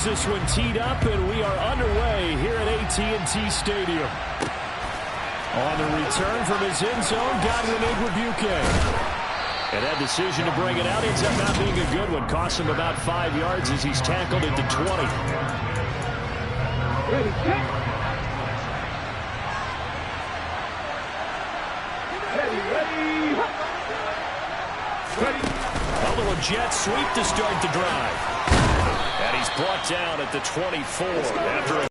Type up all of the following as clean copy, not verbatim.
has this one teed up, and we are underway here at AT&T Stadium. On the return from his end zone, Godwin Igwebuike. And that decision to bring it out ends up not being a good one. Costs him about 5 yards as he's tackled into 20. A little jet sweep to start the drive. And he's brought down at the 24 after a...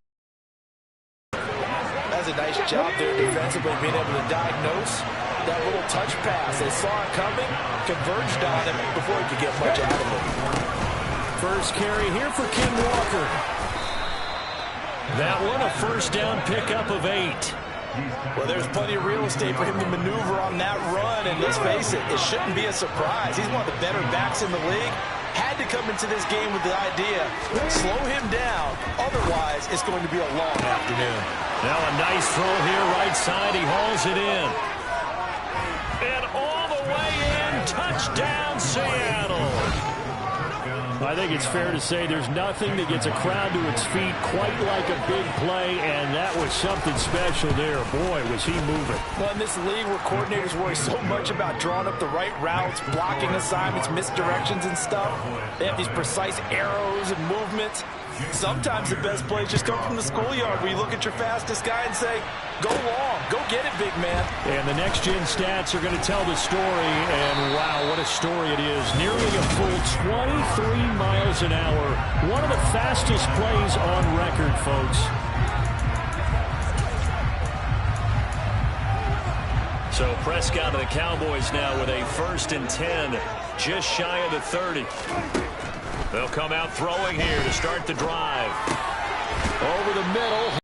That's a nice job there defensively, being able to diagnose that little touch pass. They saw it coming, converged on him before he could get much out of it. First carry here for Ken Walker. That one, a first down pickup of 8. Well, there's plenty of real estate for him to maneuver on that run, and let's face it, it shouldn't be a surprise. He's one of the better backs in the league. Had to come into this game with the idea, slow him down, otherwise it's going to be a long afternoon. Now a nice throw here, right side, he hauls it in. And all the way in, touchdown Seattle. I think it's fair to say there's nothing that gets a crowd to its feet quite like a big play, and that was something special there. Boy, was he moving. Well, in this league where coordinators worry so much about drawing up the right routes, blocking assignments, misdirections and stuff, they have these precise arrows and movements. Sometimes the best plays just come from the schoolyard where you look at your fastest guy and say, go long, go get it, big man. And the next-gen stats are going to tell the story, and wow, what a story it is. Nearly a full 23 miles an hour. One of the fastest plays on record, folks. So Prescott and the Cowboys now with a 1st and 10, just shy of the 30. They'll come out throwing here to start the drive. Over the middle.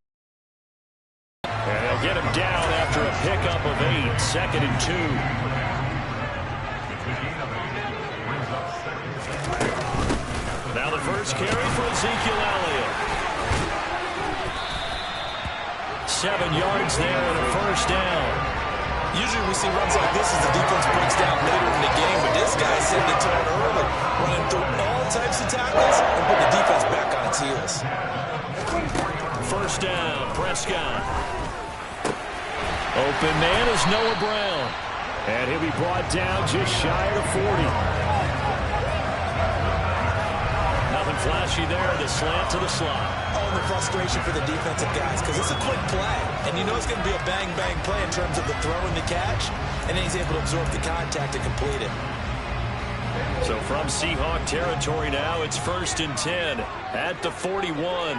And they'll get him down after a pickup of 8. 2nd and 2. Now the first carry for Ezekiel Elliott. 7 yards there and a first down. Usually we see runs like this as the defense breaks down later in the game, but this guy set the tone early, running through all types of tackles and put the defense back on its heels. First down, Prescott. Open man is Noah Brown. And he'll be brought down just shy of the 40. Nothing flashy there, the slant to the slot. Oh, and the frustration for the defensive guys, because it's a quick play. And you know it's going to be a bang-bang play in terms of the throw and the catch. And then he's able to absorb the contact and complete it. So from Seahawk territory now, it's 1st and 10 at the 41.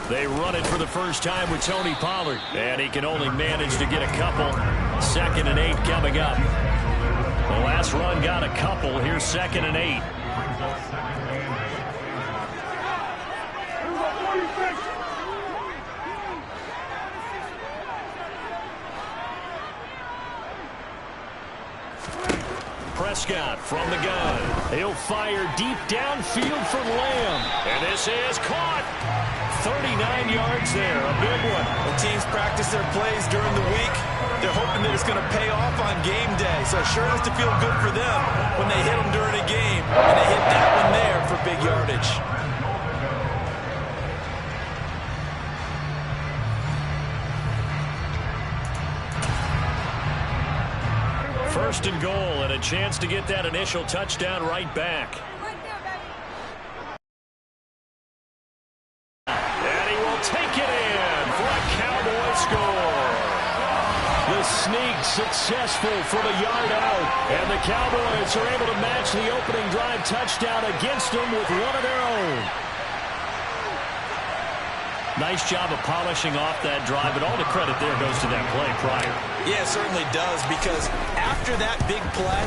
They run it for the first time with Tony Pollard. And he can only manage to get a couple. 2nd and 8 coming up. The last run got a couple. Here's 2nd and 8. Prescott from the gun. He'll fire deep downfield for Lamb. And this is caught. 39 yards there. A big one. When teams practice their plays during the week, they're hoping that it's going to pay off on game day. So it sure has to feel good for them when they hit them during a game. And they hit that one there for big yardage. First and goal, and a chance to get that initial touchdown right back. And he will take it in for a Cowboy score. The sneak successful from a yard out, and the Cowboys are able to match the opening drive touchdown against them with one of their own. Nice job of polishing off that drive, but all the credit there goes to that play prior. Yeah, it certainly does, because after that big play,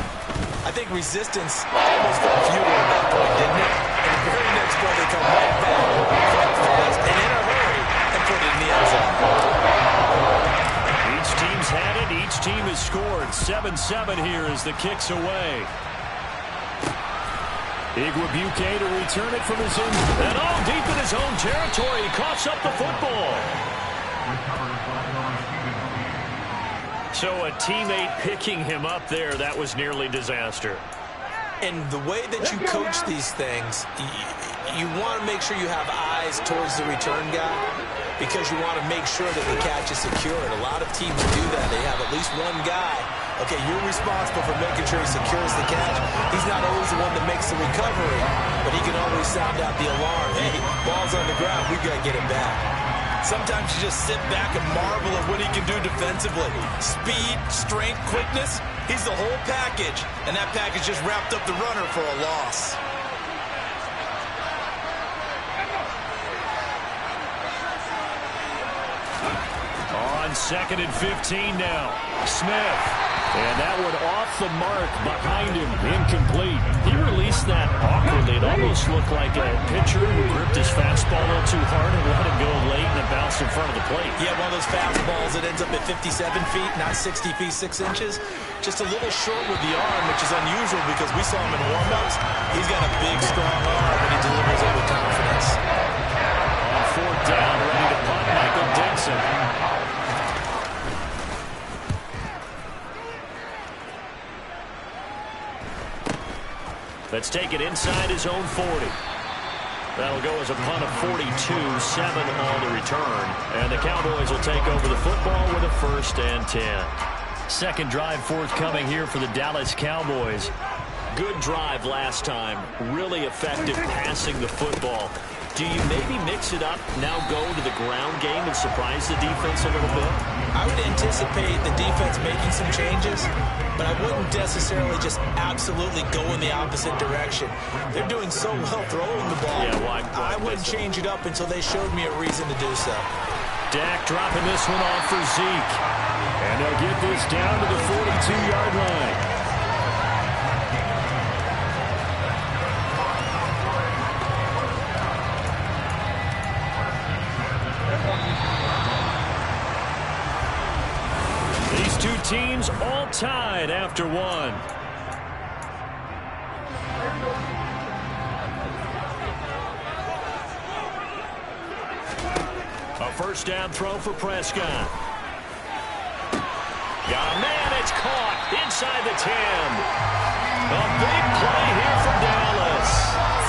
I think resistance almost felt futile at that point, didn't it? And the very next play, they come right back, quick, fast, and in a hurry, and put it in the end zone. Each team's had it. Each team has scored. 7-7 here as the kick's away. Igwebuike to return it from his end. And all deep in his own territory. He coughs up the football. So a teammate picking him up there, that was nearly disaster. And the way that you coach these things, you want to make sure you have eyes towards the return guy because you want to make sure that the catch is secured. A lot of teams do that. They have at least one guy. Okay, you're responsible for making sure he secures the catch. He's not always the one that makes the recovery, but he can always sound out the alarm. Hey, ball's on the ground. We got to get it back. Sometimes you just sit back and marvel at what he can do defensively. Speed, strength, quickness. He's the whole package, and that package just wrapped up the runner for a loss. On 2nd and 15 now. Smith. And that one off the mark behind him. Incomplete. He released that awkwardly. It almost looked like a pitcher who gripped his fastball a little too hard and let it go late, and it bounced in front of the plate. Yeah, one of those fastballs that ends up at 57 feet, not 60 feet, 6 inches. Just a little short with the arm, which is unusual because we saw him in warm-ups. He's got a big, strong arm, and he delivers it with confidence. On 4th down, ready to punt, Michael Dixon. Let's take it inside his own 40. That'll go as a punt of 42, 7 on the return. And the Cowboys will take over the football with a 1st and 10. Second drive forthcoming here for the Dallas Cowboys. Good drive last time. Really effective passing the football. Do you maybe mix it up, now go to the ground game and surprise the defense a little bit? I would anticipate the defense making some changes, but I wouldn't necessarily just absolutely go in the opposite direction. They're doing so well throwing the ball. Yeah, why I wouldn't change it up until they showed me a reason to do so. Dak dropping this one off for Zeke. And they'll get this down to the 42-yard line. These two teams all tied after one. A first down throw for Prescott. Got a man, it's caught inside the 10. A big play here for Dallas.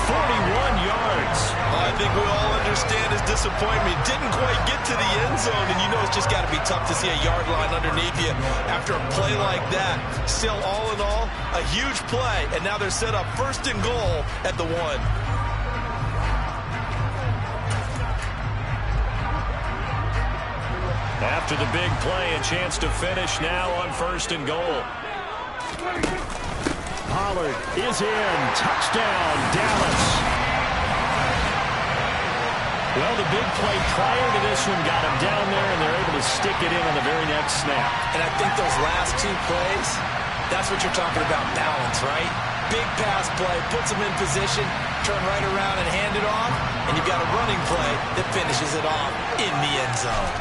41 yards. I think we all understand his disappointment. Didn't quite get to the end zone, and you know it's just got to be tough to see a yard line underneath you after a play like that. Still, all in all, a huge play, and now they're set up 1st and goal at the 1. After the big play, a chance to finish now on 1st and goal. Pollard is in. Touchdown, Dallas. Well, the big play prior to this one got him down there, and they're able to stick it in on the very next snap. And I think those last 2 plays, that's what you're talking about, balance, right? Big pass play, puts them in position, turn right around and hand it off, and you've got a running play that finishes it off in the end zone.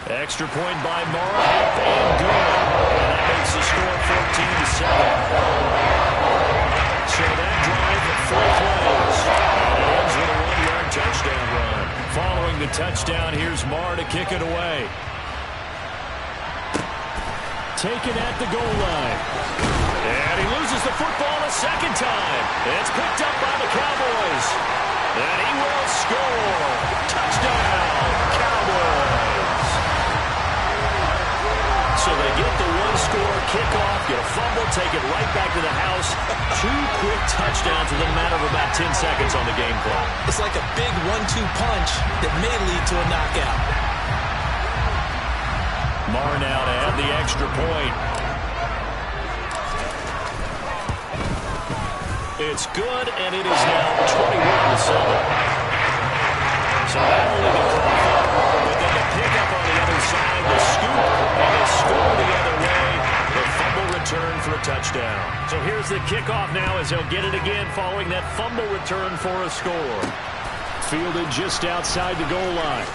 Extra point by Morrow, and good. And that makes the score 14-7. So that drive at 4 plays. And it ends with a 1-yard touchdown run. Following the touchdown, here's Marr to kick it away. Taken at the goal line. And he loses the football a second time. It's picked up by the Cowboys. And he will score. Touchdown, Cowboys. So they get the 1-score kickoff, get a fumble, take it right back to the house. 2 quick touchdowns within a matter of about 10 seconds on the game clock. It's like a big 1-2 punch that may lead to a knockout. Marr now to add the extra point. It's good, and it is now 21-7. So not only the cough, but then the pickup on the other side, the scoop, and the score the other way. The fumble return for a touchdown. So here's the kickoff now as he'll get it again following that fumble return for a score. Fielded just outside the goal line.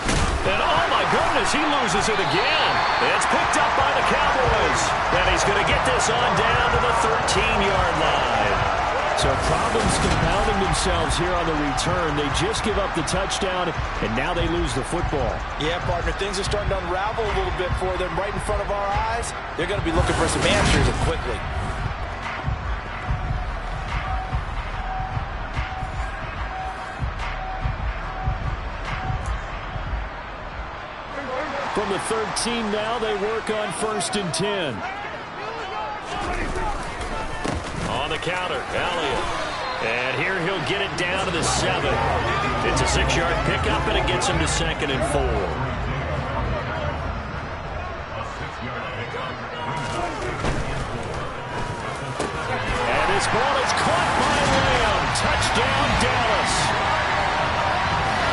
And oh my goodness, he loses it again. It's picked up by the Cowboys. And he's going to get this on down to the 13-yard line. So problems compounding themselves here on the return. They just give up the touchdown, and now they lose the football. Yeah, partner, things are starting to unravel a little bit for them right in front of our eyes. They're going to be looking for some answers and quickly. from the 13 now. They work on 1st and 10. On the counter, Elliott. And here he'll get it down to the 7. It's a 6-yard pickup, and it gets him to 2nd and 4. And this ball is caught by Lamb. Touchdown, Dallas.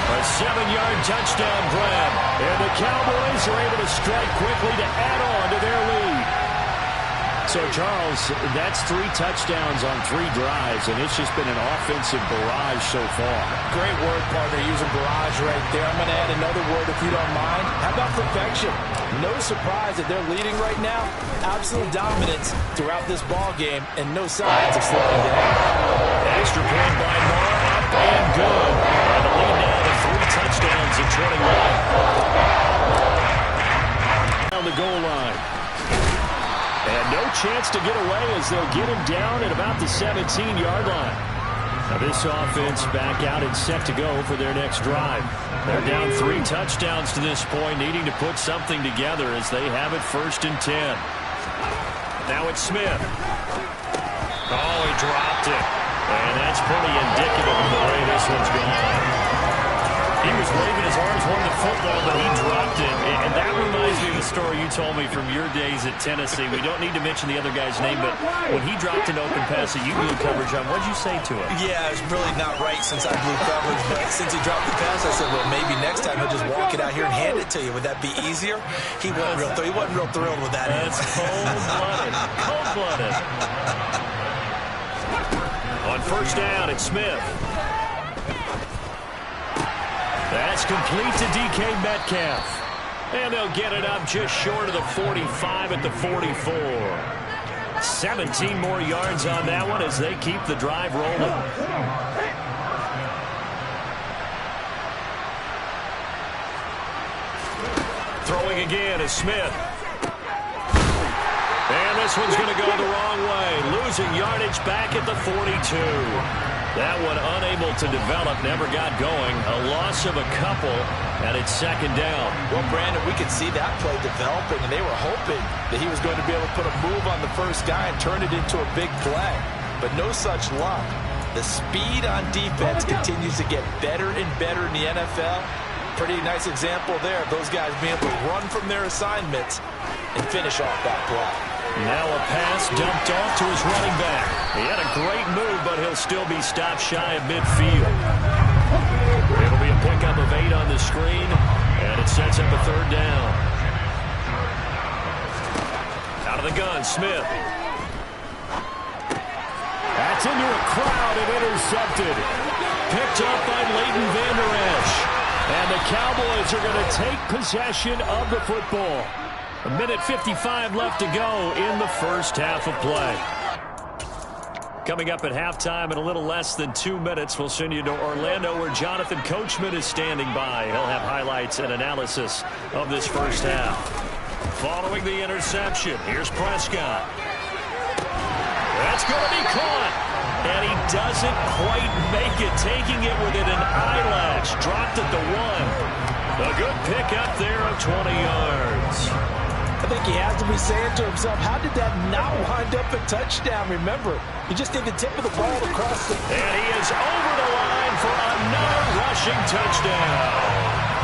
A 7-yard touchdown grab. And the Cowboys are able to strike quickly to add on to their lead. So, Charles, that's 3 touchdowns on 3 drives, and it's just been an offensive barrage so far. Great word, partner, using barrage right there. I'm going to add another word if you don't mind. How about perfection? No surprise that they're leading right now. Absolute dominance throughout this ball game, and no signs of slowing down. Extra point by Moore, up and good. And the lead now to 3 touchdowns at 21. On the goal line. And no chance to get away as they'll get him down at about the 17-yard line. Now this offense back out and set to go for their next drive. They're down 3 touchdowns to this point, needing to put something together as they have it 1st and 10. Now it's Smith. Oh, he dropped it. And that's pretty indicative of the way this one's gone. He was waving his arms, wanting the football, but he dropped it. And that reminds me of the story you told me from your days at Tennessee. We don't need to mention the other guy's name, but when he dropped an open pass that you blew coverage on, what'd you say to him? Yeah, it's really not right since I blew coverage, but since he dropped the pass, I said, well, maybe next time he'll just walk it out here and hand it to you. Would that be easier? He wasn't real thrilled with that. That's cold-blooded. Cold-blooded. On 1st down, it's Smith. That's complete to DK Metcalf. And they'll get it up just short of the 45 at the 44. 17 more yards on that one as they keep the drive rolling. Throwing again is Smith. And this one's going to go the wrong way. Losing yardage back at the 42. That one unable to develop, never got going. A loss of a couple, and it's 2nd down. Well, Brandon, we could see that play developing, and they were hoping that he was going to be able to put a move on the first guy and turn it into a big play. But no such luck. The speed on defense continues to get better and better in the NFL. Pretty nice example there of those guys being able to run from their assignments and finish off that play. Now a pass dumped off to his running back. He had a great move, but he'll still be stopped shy of midfield. It'll be a pickup of 8 on the screen, and it sets up a 3rd down. Out of the gun, Smith. That's into a crowd and intercepted. Picked up by Leighton Vander Esch. And the Cowboys are going to take possession of the football. 1:55 left to go in the first half of play. Coming up at halftime in a little less than 2 minutes, we'll send you to Orlando where Jonathan Coachman is standing by. He'll have highlights and analysis of this first half. Following the interception, here's Prescott. That's going to be caught. And he doesn't quite make it, taking it within an eyelash. Dropped at the 1. A good pickup there of 20 yards. I think he has to be saying to himself, how did that not wind up a touchdown? Remember, you just need the tip of the ball across the... And he is over the line for another rushing touchdown.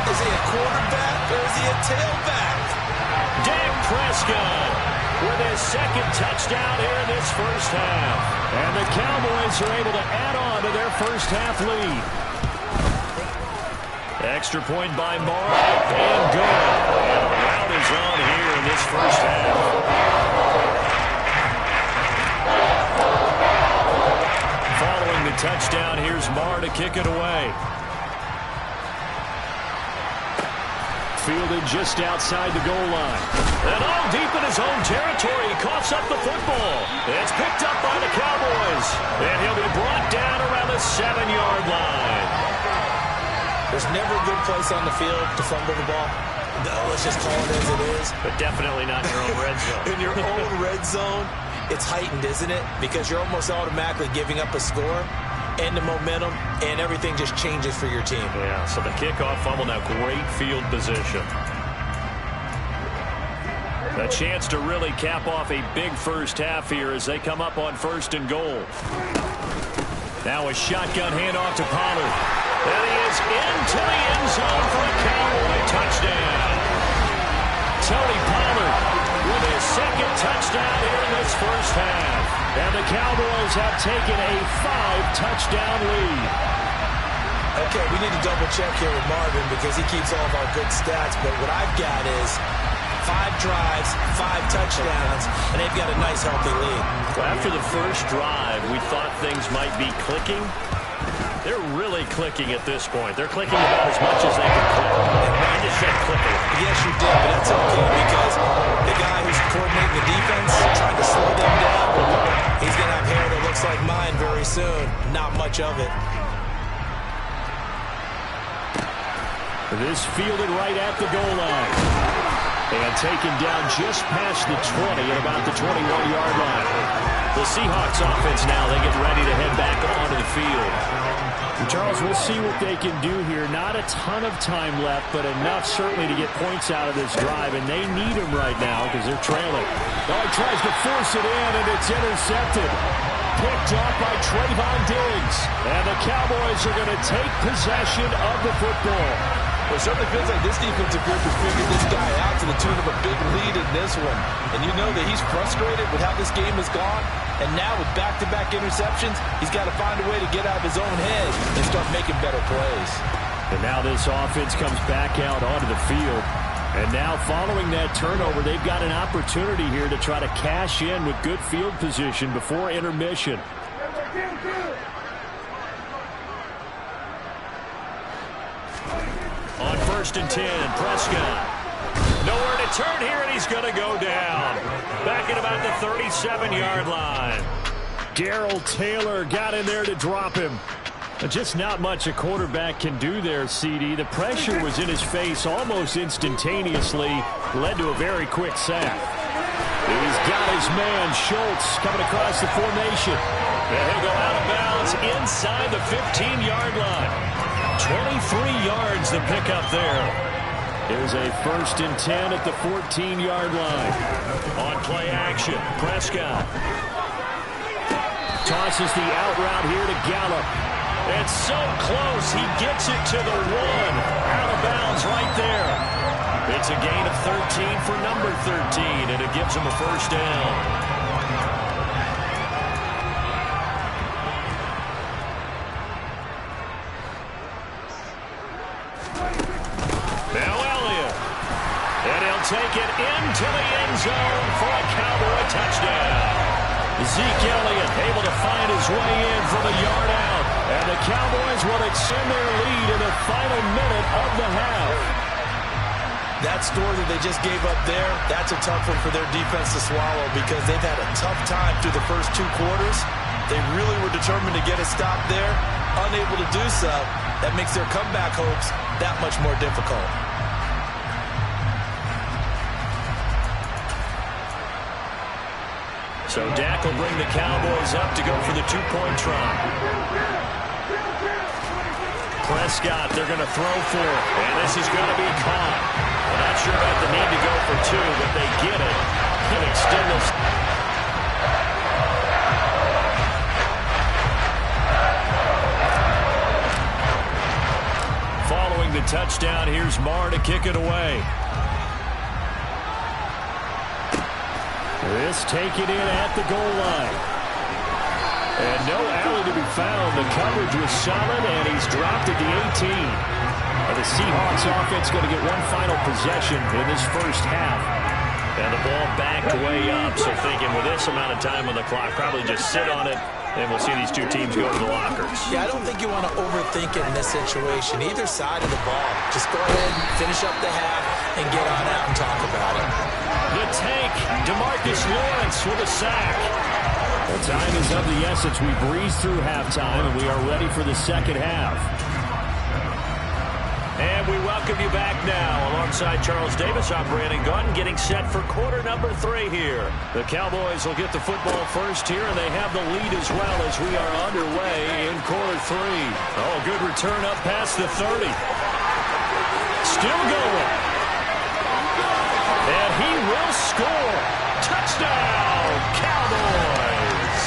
Is he a quarterback or is he a tailback? Dak Prescott with his 2nd touchdown here in this first half. And the Cowboys are able to add on to their first half lead. Extra point by Moore, and good. And a rout is on here in this first half. Following the touchdown, here's Moore to kick it away. Fielded just outside the goal line. And all deep in his own territory, he coughs up the football. It's picked up by the Cowboys. And he'll be brought down around the 7-yard line. There's never a good place on the field to fumble the ball. No, let's just call it as it is. But definitely not in your own red zone. In your own red zone, it's heightened, isn't it? Because you're almost automatically giving up a score and the momentum, and everything just changes for your team. Yeah, so the kickoff fumble, now great field position. A chance to really cap off a big first half here as they come up on 1st and goal. Now a shotgun handoff to Pollard. And he is into the end zone for a Cowboy touchdown. Tony Pollard with his 2nd touchdown here in this first half. And the Cowboys have taken a 5-touchdown lead. Okay, we need to double check here with Marvin because he keeps all of our good stats. But what I've got is 5 drives, 5 touchdowns, and they've got a nice, healthy lead. Well, after the first drive, we thought things might be clicking. They're really clicking at this point. They're clicking about as much as they can click. I just said clicking. Yes, you did, but that's okay because the guy who's coordinating the defense, trying to slow them down, he's going to have hair that looks like mine very soon. Not much of it. This fielded right at the goal line. And taken down just past the 20 at about the 21-yard line. The Seahawks offense now, they get ready to head back onto the field. Charles, we'll see what they can do here. Not a ton of time left, but enough certainly to get points out of this drive, and they need them right now because they're trailing. Oh, he tries to force it in, and it's intercepted. Picked off by Trayvon Diggs. And the Cowboys are going to take possession of the football. Well, it certainly feels like this defensive group has figured this guy out to the tune of a big lead in this one. And you know that he's frustrated with how this game has gone. And now with back-to-back interceptions, he's got to find a way to get out of his own head and start making better plays. And now this offense comes back out onto the field. And now following that turnover, they've got an opportunity here to try to cash in with good field position before intermission. On 1st and 10, Prescott. Nowhere to turn here, and he's going to go down. Back at about the 37-yard line. Darrell Taylor got in there to drop him. Just not much a quarterback can do there, CD. The pressure was in his face almost instantaneously. Led to a very quick sack. He's got his man, Schultz, coming across the formation. And he'll go out of bounds inside the 15-yard line. 23 yards the pickup there. There's a 1st and 10 at the 14-yard line. On play action, Prescott. Tosses the out route here to Gallup. It's so close, he gets it to the 1. Out of bounds right there. It's a gain of 13 for number 13, and it gives him a 1st down. Take it into the end zone for a Cowboy touchdown. Zeke Elliott able to find his way in from a yard out. And the Cowboys will extend their lead in the final minute of the half. That score that they just gave up there, that's a tough one for their defense to swallow because they've had a tough time through the first 2 quarters. They really were determined to get a stop there. Unable to do so, that makes their comeback hopes that much more difficult. So Dak will bring the Cowboys up to go for the 2-point try. Prescott, they're going to throw for it. And this is going to be caught. We're not sure about the need to go for 2, but they get it. Can extend this. Following the touchdown, here's Marr to kick it away. This taken in at the goal line. And no alley to be found. The coverage was solid, and he's dropped at the 18. And the Seahawks offense going to get one final possession in this first half. And the ball backed way up. So thinking with this amount of time on the clock, probably just sit on it, and we'll see these 2 teams go to the lockers. Yeah, I don't think you want to overthink it in this situation. Either side of the ball. Just go ahead and finish up the half and get on out and talk about it. The tank, DeMarcus Lawrence with a sack. Well, time is of the essence. We breeze through halftime, and we are ready for the second half. And we welcome you back now. Alongside Charles Davis, I'm Brandon Gunn, getting set for quarter number 3 here. The Cowboys will get the football first here, and they have the lead as well as we are underway in quarter 3. Oh, good return up past the 30. Still going. And he will score. Touchdown, Cowboys.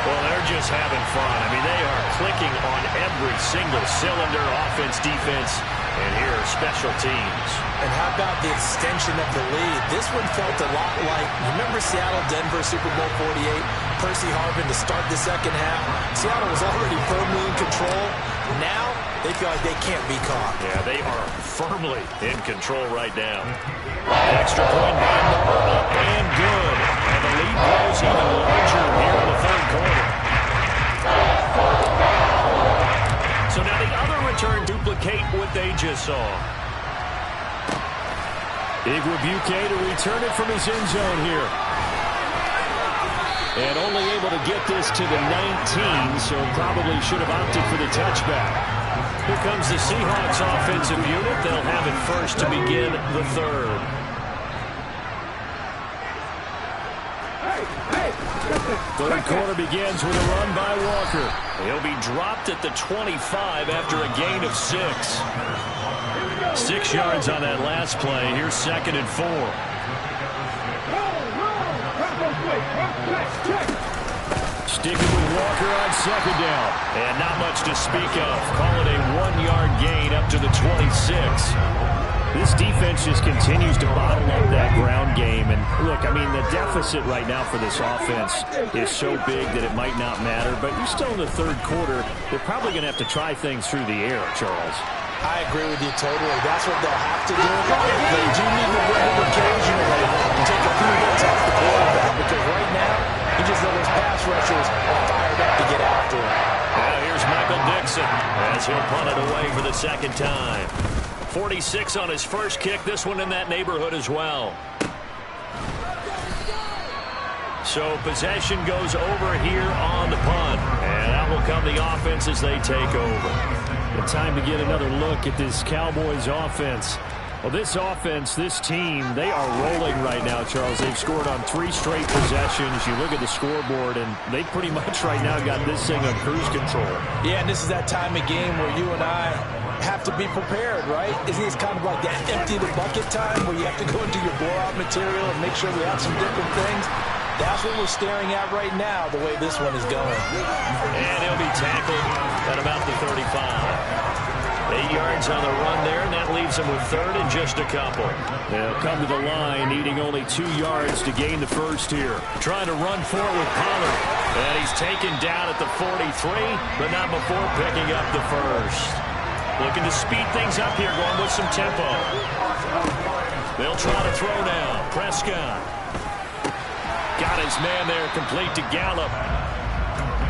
Well, they're just having fun. I mean, they are clicking on every single cylinder, offense, defense, and here are special teams. And how about the extension of the lead? This one felt a lot like, remember Seattle-Denver Super Bowl 48? Percy Harvin to start the second half. Seattle was already firmly in control. Now they feel like they can't be caught. Yeah, they are firmly in control right now. Extra point by Moore, up and good. And the lead grows even larger here in the third quarter. So now the other return duplicate what they just saw. Igwebuike to return it from his end zone here. And only able to get this to the 19, so probably should have opted for the touchback. Here comes the Seahawks offensive unit. They'll have it first to begin the third. Third quarter begins with a run by Walker. He'll be dropped at the 25 after a gain of 6. 6 yards on that last play. Here's 2nd and 4. Sticking with Walker on 2nd down. And not much to speak of. Call it a 1-yard gain up to the 26. This defense just continues to bottle up that ground game. And look, I mean, the deficit right now for this offense is so big that it might not matter. But you're still in the third quarter. They're probably going to have to try things through the air, Charles. I agree with you totally. That's what they'll have to do. They do need to win it occasionally and take a few hits off the quarterback, because right now, he just let those pass rushers fired up to get after him. Now here's Michael Dixon as he'll punt it away for the second time. 46 on his first kick. This one in that neighborhood as well. So possession goes over here on the punt. And out will come the offense as they take over. The time to get another look at this Cowboys offense. Well, this offense, this team, they are rolling right now, Charles. They've scored on 3 straight possessions. You look at the scoreboard, and they pretty much right now got this thing on cruise control. Yeah, and this is that time of game where you and I have to be prepared, right? Isn't this kind of like that empty the bucket time where you have to go into your blowout material and make sure we have some different things? That's what we're staring at right now, the way this one is going. And he'll be tackled at about the 35. 8 yards on the run there, and that leaves him with third and just a couple. They'll come to the line, needing only 2 yards to gain the first here. Trying to run for it with Pollard. And he's taken down at the 43, but not before picking up the first. Looking to speed things up here, going with some tempo. They'll try to throw now. Prescott. Got his man there, complete to Gallup.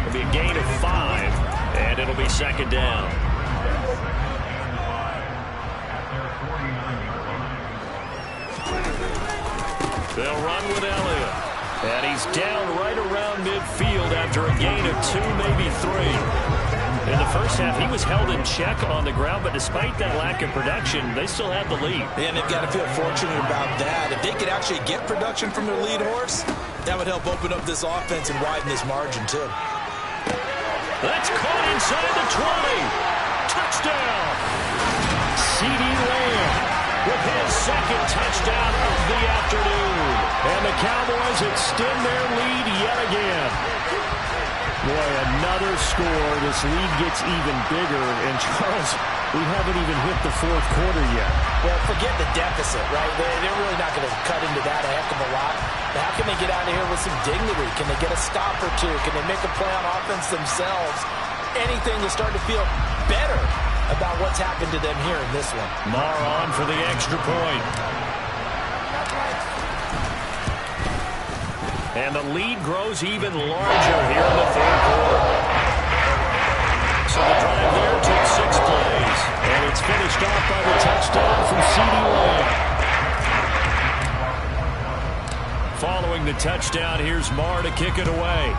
It'll be a gain of 5, and it'll be second down. They'll run with Elliott. And he's down right around midfield after a gain of 2, maybe 3. In the first half, he was held in check on the ground, but despite that lack of production, they still have the lead. And they've got to feel fortunate about that. If they could actually get production from their lead horse, that would help open up this offense and widen this margin, too. That's caught inside the 20. Touchdown. CeeDee Lamb with his second touchdown of the afternoon. And the Cowboys extend their lead yet again. Boy, another score. This lead gets even bigger. And, Charles, we haven't even hit the fourth quarter yet. Well, forget the deficit, right? They're really not going to cut into that a heck of a lot. But how can they get out of here with some dignity? Can they get a stop or two? Can they make a play on offense themselves? Anything to start to feel better about what's happened to them here in this one. Marr on for the extra point. And the lead grows even larger here in the third quarter. So the drive there took 6 plays. And it's finished off by the touchdown from CeeDee Lamb. Following the touchdown, here's Marr to kick it away.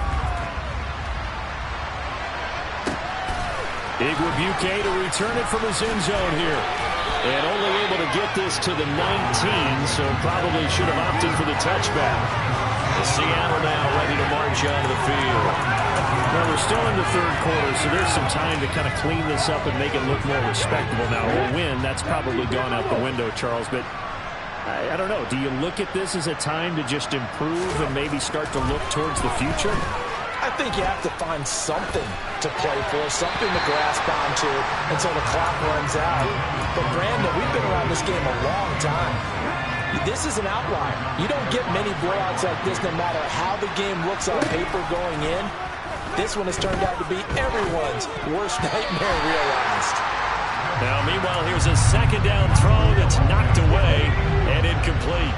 Igwebuike to return it from his end zone here. And only able to get this to the 19, so probably should have opted for the touchback. Seattle now ready to march onto the field. Well, we're still in the third quarter, so there's some time to kind of clean this up and make it look more respectable. Now, a win, that's probably gone out the window, Charles, but I don't know. Do you look at this as a time to just improve and maybe start to look towards the future? I think you have to find something to play for, something to grasp onto until the clock runs out. But, Brandon, we've been around this game a long time. This is an outlier. You don't get many blowouts like this no matter how the game looks on paper going in. This one has turned out to be everyone's worst nightmare realized. Now, meanwhile, here's a second down throw that's knocked away and incomplete.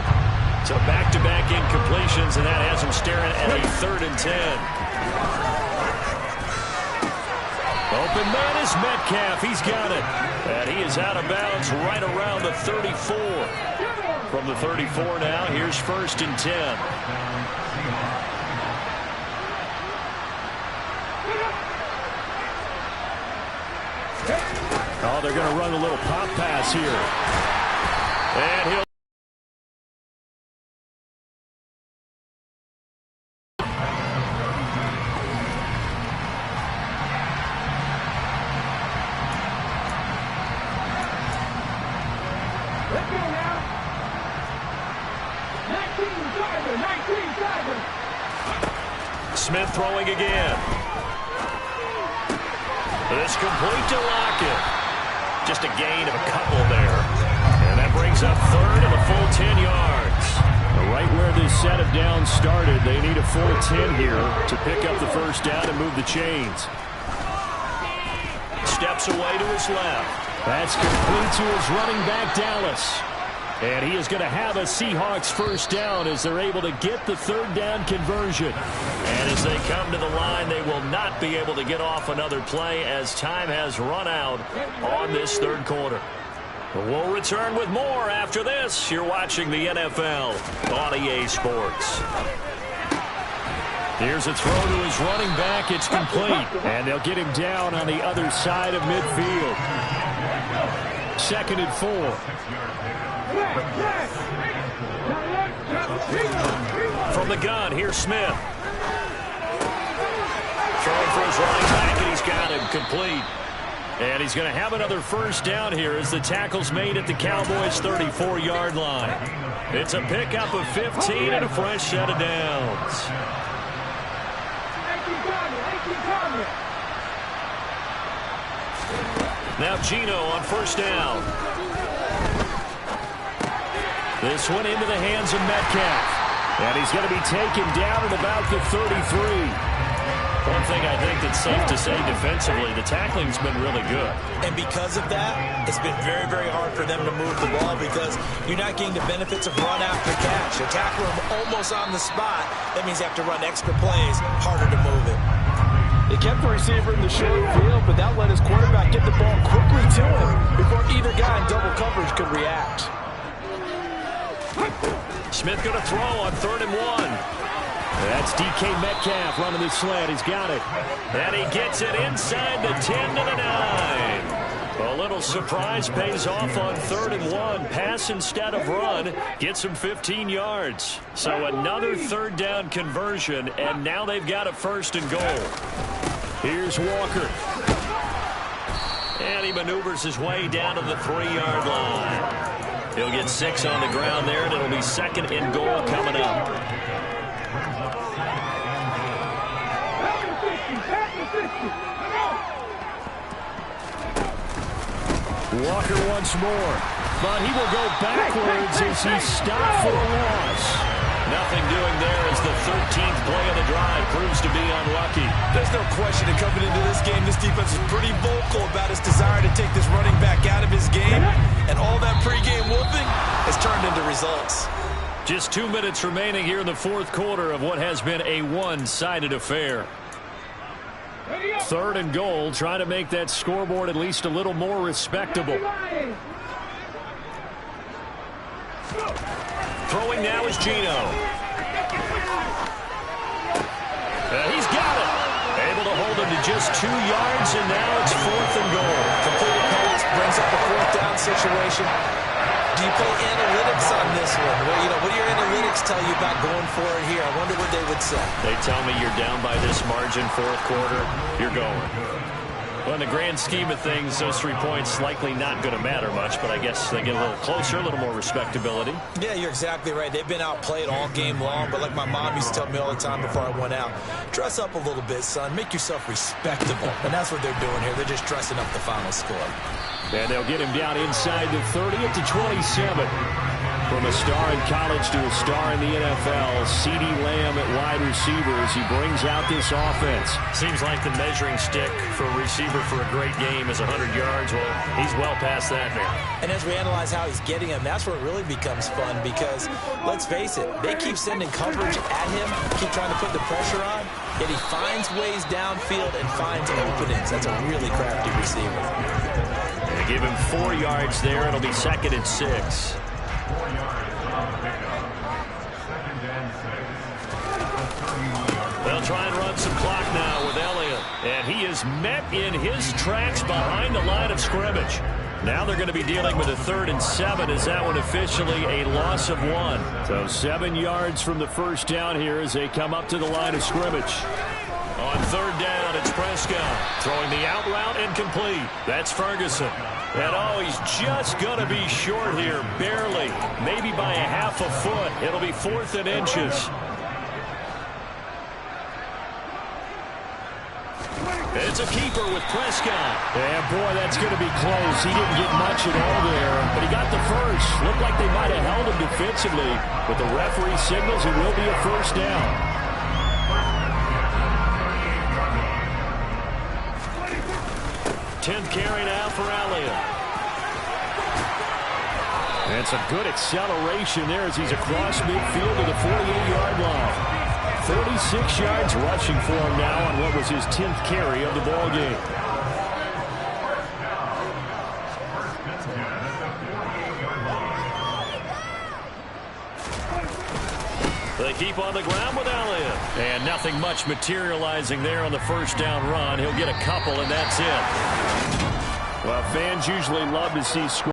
So back-to-back incompletions, and that has him staring at a 3rd and 10. Open man is Metcalf. He's got it. And he is out of bounds right around the 34. From the 34 now, here's 1st and 10. Oh, they're going to run a little pop pass here. And he'll Smith throwing again. This complete to Lockett. Just a gain of a couple there. And that brings up 3rd and a full 10 yards. Right where this set of downs started, they need a full 10 here to pick up the first down and move the chains. Steps away to his left. That's complete to his running back, Dallas. And he is going to have a Seahawks first down as they're able to get the 3rd down conversion. And as they come to the line, they will not be able to get off another play as time has run out on this 3rd quarter. We'll return with more after this. You're watching the NFL on EA Sports. Here's a throw to his running back. It's complete. And they'll get him down on the other side of midfield. 2nd and 4. From the gun, here's Smith. Throwing for his running back, and he's got him complete. And he's going to have another first down here as the tackle's made at the Cowboys' 34-yard line. It's a pickup of 15 and a fresh set of downs. Now Gino on first down. This one into the hands of Metcalf. And he's going to be taken down at about the 33. One thing I think that's safe to say defensively, the tackling's been really good. And because of that, it's been very, very hard for them to move the ball because you're not getting the benefits of run after catch. You tackle him almost on the spot. That means you have to run extra plays, harder to move it. They kept the receiver in the short field, but that let his quarterback get the ball quickly to him before either guy in double coverage could react. Smith going to throw on 3rd and 1. That's DK Metcalf running the slant. He's got it. And he gets it inside the 10 to the 9. A little surprise pays off on 3rd and 1. Pass instead of run. Gets him 15 yards. So another 3rd down conversion, and now they've got a 1st and goal. Here's Walker. And he maneuvers his way down to the 3-yard line. He'll get 6 on the ground there, and it'll be 2nd and goal coming up. Walker once more, but he will go backwards as he's stopped for a loss. Nothing doing there as the 13th play of the drive proves to be unlucky. There's no question that coming into this game, this defense is pretty vocal about its desire to take this running back out of his game. And all that pregame whooping has turned into results. Just 2 minutes remaining here in the 4th quarter of what has been a one-sided affair. 3rd and goal, trying to make that scoreboard at least a little more respectable. Throwing now is Gino. He's got it. Able to hold him to just 2 yards, and now it's 4th and goal. Completed pass brings up a 4th down situation. Do you play analytics on this one? Well, what do your analytics tell you about going for it here? I wonder what they would say. They tell me you're down by this margin, fourth quarter, you're going. Well, in the grand scheme of things, those 3 points likely not going to matter much, but I guess they get a little closer, a little more respectability. Yeah, you're exactly right. They've been outplayed all game long, but like my mom used to tell me all the time before I went out, dress up a little bit, son. Make yourself respectable. And that's what they're doing here. They're just dressing up the final score. And they'll get him down inside the 30 to 27. From a star in college to a star in the NFL, CeeDee Lamb at wide receiver as he brings out this offense. Seems like the measuring stick for a receiver for a great game is 100 yards. Well, he's well past that now. And as we analyze how he's getting them, that's where it really becomes fun because, let's face it, they keep sending coverage at him, keep trying to put the pressure on, yet he finds ways downfield and finds openings. That's a really crafty receiver. They give him 4 yards there. It'll be 2nd and 6. They'll try and run some clock now with Elliott. And he is met in his tracks behind the line of scrimmage. Now they're going to be dealing with a 3rd and 7. Is that one officially a loss of 1? So 7 yards from the first down here as they come up to the line of scrimmage. On 3rd down, it's Prescott. Throwing the out route incomplete. That's Ferguson. And he's just going to be short here, barely. Maybe by a half a foot. It'll be 4th and inches. It's a keeper with Prescott. And boy, that's going to be close. He didn't get much at all there, but he got the first. Looked like they might have held him defensively, but the referee signals it will be a first down. 10th carry now for Elliott. And some good acceleration there as he's across midfield to the 48-yard line. 46 yards rushing for him now on what was his 10th carry of the ball game. They keep on the ground with Elliott. And nothing much materializing there on the first down run. He'll get a couple, and that's it. Well, fans usually love to see